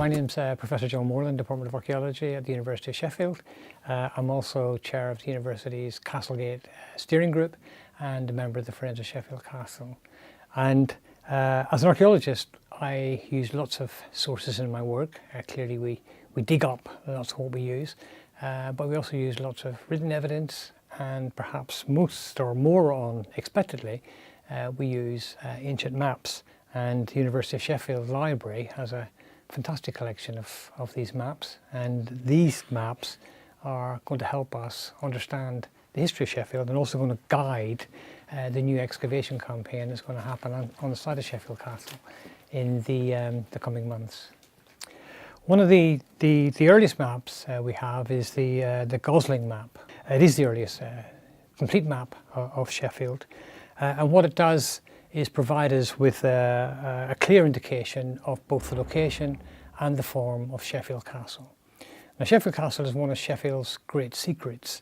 My name's Professor John Moreland, Department of Archaeology at the University of Sheffield. I'm also chair of the university's Castlegate steering group and a member of the Friends of Sheffield Castle. And as an archaeologist, I use lots of sources in my work. Clearly we dig up lots of what we use, but we also use lots of written evidence, and perhaps most or more unexpectedly, we use ancient maps. And the University of Sheffield Library has a fantastic collection of these maps, and these maps are going to help us understand the history of Sheffield and also going to guide the new excavation campaign that's going to happen on the site of Sheffield Castle in the coming months. One of the earliest maps we have is the Gosling Map. It is the earliest complete map of Sheffield, and what it does is provide us with a clear indication of both the location and the form of Sheffield Castle. Now, Sheffield Castle is one of Sheffield's great secrets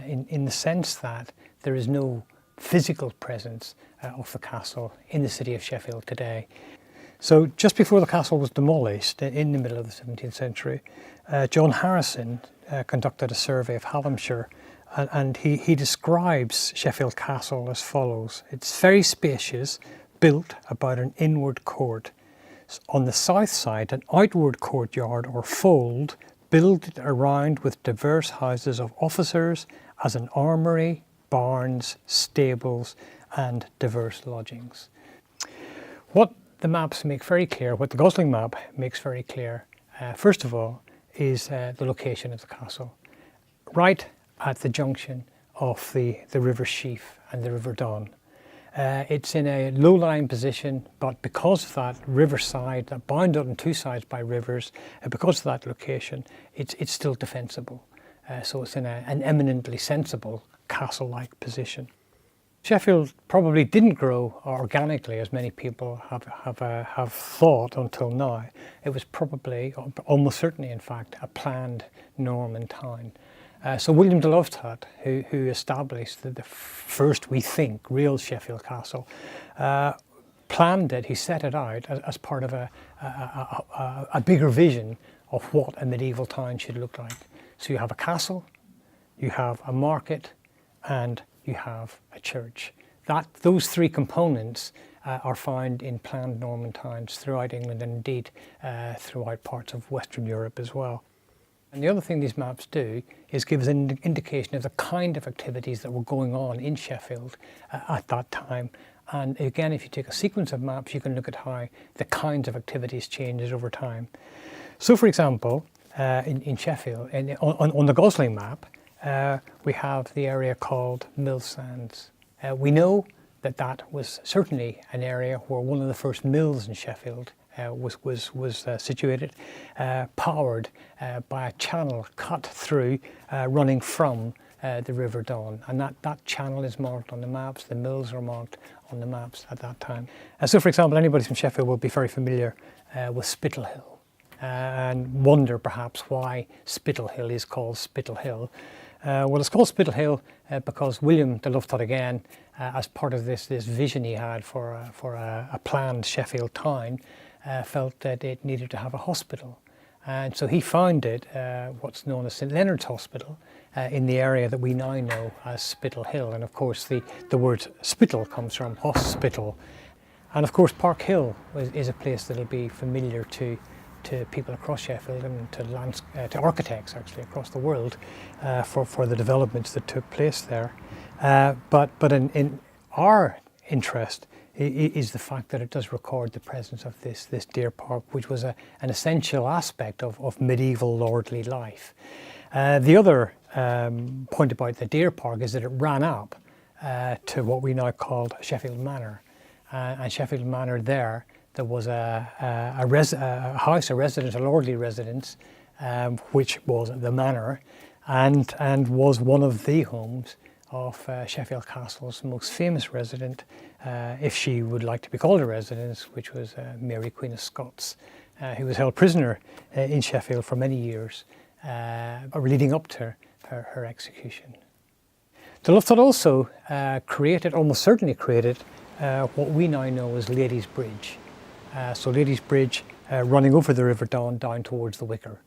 in the sense that there is no physical presence of the castle in the city of Sheffield today. So just before the castle was demolished in the middle of the 17th century, John Harrison conducted a survey of Hallamshire, and he describes Sheffield Castle as follows. It's very spacious, built about an inward court. On the south side, an outward courtyard or fold built around with diverse houses of officers as an armoury, barns, stables and diverse lodgings. What the maps make very clear, what the Gosling map makes very clear, first of all, is the location of the castle. Right at the junction of the River Sheaf and the River Don. It's in a low-lying position, but because of that riverside, that bounded on two sides by rivers, because of that location, it's still defensible. So it's in an eminently sensible castle-like position. Sheffield probably didn't grow organically as many people have thought until now. It was probably, almost certainly in fact, a planned Norman town. So William de Lofthout, who established the first, we think, real Sheffield Castle, planned it, he set it out as part of a bigger vision of what a medieval town should look like. So you have a castle, you have a market, and you have a church. Those three components are found in planned Norman towns throughout England and indeed throughout parts of Western Europe as well. And the other thing these maps do is give us an indication of the kind of activities that were going on in Sheffield at that time. And again, if you take a sequence of maps, you can look at how the kinds of activities changes over time. So for example, in Sheffield, on the Gosling map, we have the area called Mill Sands. We know that was certainly an area where one of the first mills in Sheffield was situated, powered by a channel cut through, running from the River Don. And that channel is marked on the maps, the mills are marked on the maps at that time. So for example, anybody from Sheffield will be very familiar with Spittal Hill and wonder perhaps why Spittal Hill is called Spittal Hill. Well, it's called Spittal Hill because William de Lofthout, again, as part of this vision he had for a planned Sheffield town, felt that it needed to have a hospital. And so he founded what's known as St Leonard's Hospital in the area that we now know as Spittal Hill. And of course the word Spittal comes from hospital. And of course Park Hill is a place that'll be familiar to people across Sheffield and to architects actually across the world for the developments that took place there. But in our interest is the fact that it does record the presence of this deer park, which was an essential aspect of medieval lordly life. The other point about the deer park is that it ran up to what we now call Sheffield Manor. And Sheffield Manor there was a house, a residence, a lordly residence, which was the manor, and was one of the homes of Sheffield Castle's most famous resident, if she would like to be called a residence, which was Mary Queen of Scots, who was held prisoner in Sheffield for many years, leading up to her execution. De Lofthout also almost certainly created, what we now know as Ladies' Bridge. So Ladies' Bridge running over the River Don down towards the Wicker.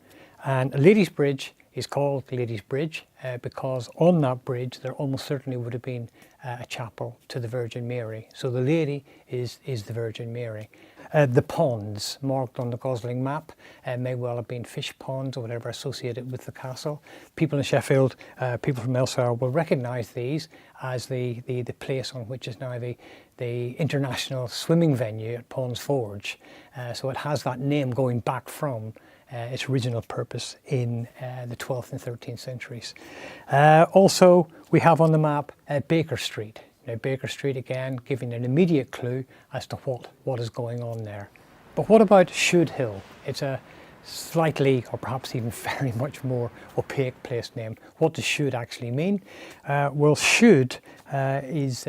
And Ladies Bridge is called Ladies Bridge because on that bridge there almost certainly would have been a chapel to the Virgin Mary. So the lady is the Virgin Mary. The ponds marked on the Gosling Map may well have been fish ponds or whatever associated with the castle. People in Sheffield, people from elsewhere will recognise these as the place on which is now the international swimming venue at Ponds Forge. So it has that name going back from its original purpose in the 12th and 13th centuries. Also, we have on the map Baker Street. Now, Baker Street again giving an immediate clue as to what is going on there. But what about Shude Hill? It's a slightly, or perhaps even very much more opaque place name. What does Shude actually mean? Well, Shude is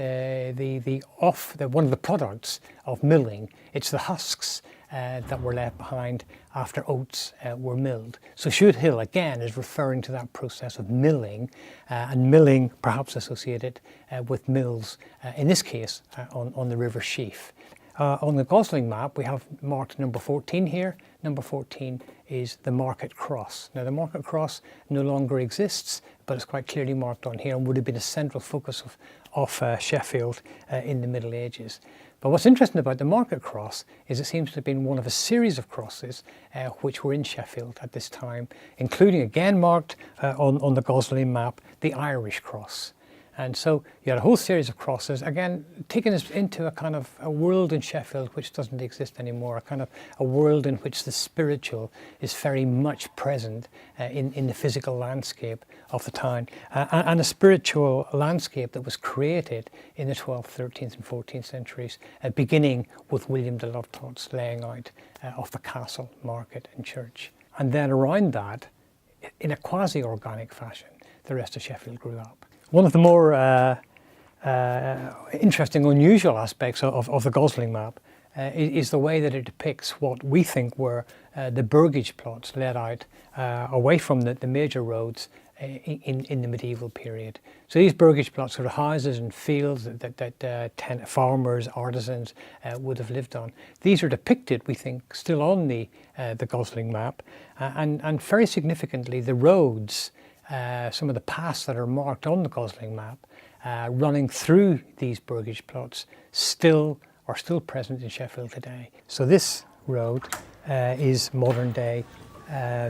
one of the products of milling. It's the husks that were left behind after oats were milled. So Shude Hill again is referring to that process of milling, and milling perhaps associated with mills, in this case on the River Sheaf. On the Gosling Map we have marked number 14 here. Number 14 is the Market Cross. Now the Market Cross no longer exists, but it's quite clearly marked on here and would have been a central focus of Sheffield in the Middle Ages. But what's interesting about the Market Cross is it seems to have been one of a series of crosses which were in Sheffield at this time, including again marked on the Gosling Map, the Irish Cross. And so you had a whole series of crosses, again, taking us into a kind of a world in Sheffield which doesn't exist anymore, a kind of a world in which the spiritual is very much present in the physical landscape of the town, and a spiritual landscape that was created in the 12th, 13th and 14th centuries, beginning with William de Lovetot's laying out of the castle, market and church. And then around that, in a quasi-organic fashion, the rest of Sheffield grew up. One of the more interesting, unusual aspects of the Gosling Map is the way that it depicts what we think were the burgage plots laid out away from the major roads in the medieval period. So these burgage plots are houses and fields that farmers, artisans would have lived on. These are depicted, we think, still on the Gosling Map, and very significantly the roads, some of the paths that are marked on the Gosling Map running through these burgage plots are still present in Sheffield today. So this road is modern day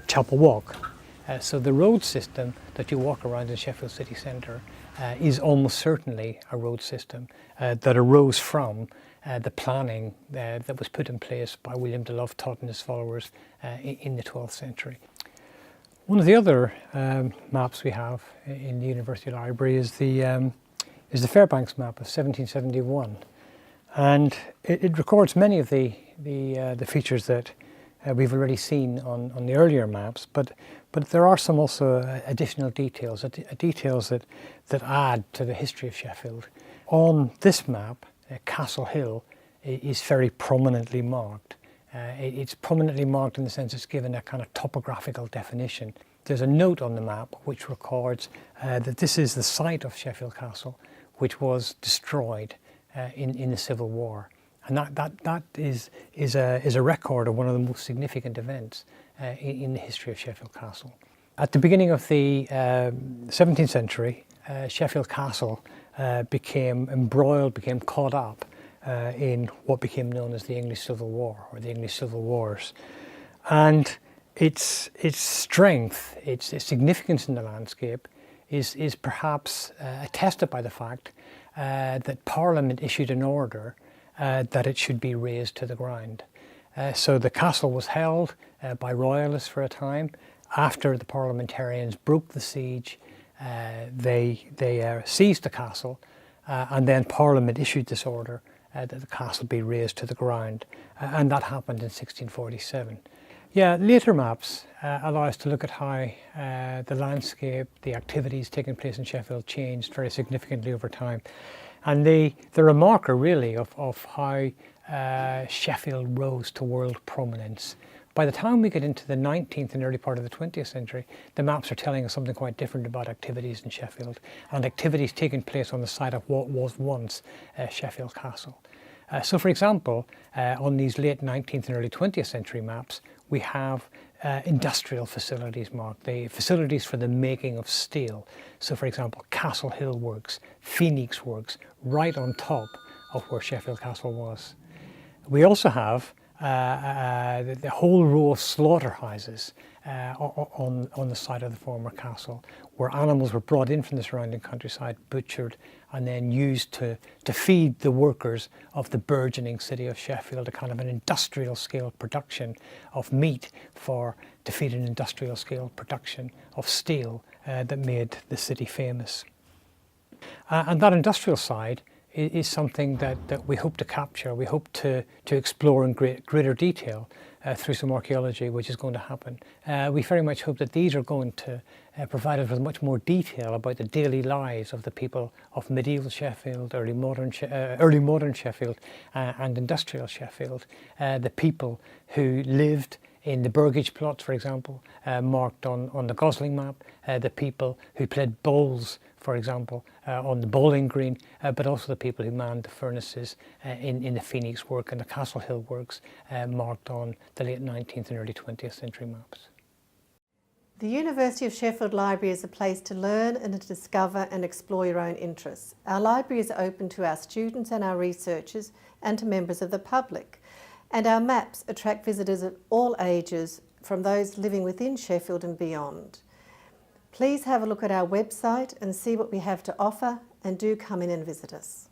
Chapel Walk. So the road system that you walk around in Sheffield city centre is almost certainly a road system that arose from the planning that was put in place by William de Lovetot and his followers in the 12th century. One of the other maps we have in the University Library is the Fairbanks map of 1771, and it records many of the features that we've already seen on the earlier maps, but there are some also additional details, details that add to the history of Sheffield. On this map, Castle Hill is very prominently marked. It's prominently marked in the sense it's given a kind of topographical definition. There's a note on the map which records that this is the site of Sheffield Castle, which was destroyed in the Civil War. And that is a record of one of the most significant events in the history of Sheffield Castle. At the beginning of the 17th century, Sheffield Castle became embroiled, became caught up in what became known as the English Civil War, or the English Civil Wars. And its strength, its significance in the landscape is perhaps attested by the fact that Parliament issued an order that it should be razed to the ground. So the castle was held by royalists for a time. After the parliamentarians broke the siege, they seized the castle, and then Parliament issued this order that the castle be razed to the ground, and that happened in 1647. Yeah, later maps allow us to look at how the landscape, the activities taking place in Sheffield changed very significantly over time. And they're a marker really of how Sheffield rose to world prominence. By the time we get into the 19th and early part of the 20th century, the maps are telling us something quite different about activities in Sheffield, and activities taking place on the site of what was once Sheffield Castle. So for example, on these late 19th and early 20th century maps, we have industrial facilities marked, the facilities for the making of steel. So for example, Castle Hill Works, Phoenix Works, right on top of where Sheffield Castle was. We also have the whole row of slaughterhouses on the site of the former castle, where animals were brought in from the surrounding countryside, butchered, and then used to feed the workers of the burgeoning city of Sheffield, a kind of an industrial scale production of meat to feed an industrial scale production of steel that made the city famous. And that industrial side is something that we hope to capture, we hope to explore in greater detail through some archaeology, which is going to happen. We very much hope that these are going to provide us with much more detail about the daily lives of the people of medieval Sheffield, early modern Sheffield and industrial Sheffield, the people who lived in the burgage plots, for example, marked on the Gosling Map, the people who played bowls, for example, on the bowling green, but also the people who manned the furnaces in the Phoenix Work and the Castle Hill Works, marked on the late 19th and early 20th century maps. The University of Sheffield Library is a place to learn and to discover and explore your own interests. Our library is open to our students and our researchers and to members of the public. And our maps attract visitors of all ages, from those living within Sheffield and beyond. Please have a look at our website and see what we have to offer, and do come in and visit us.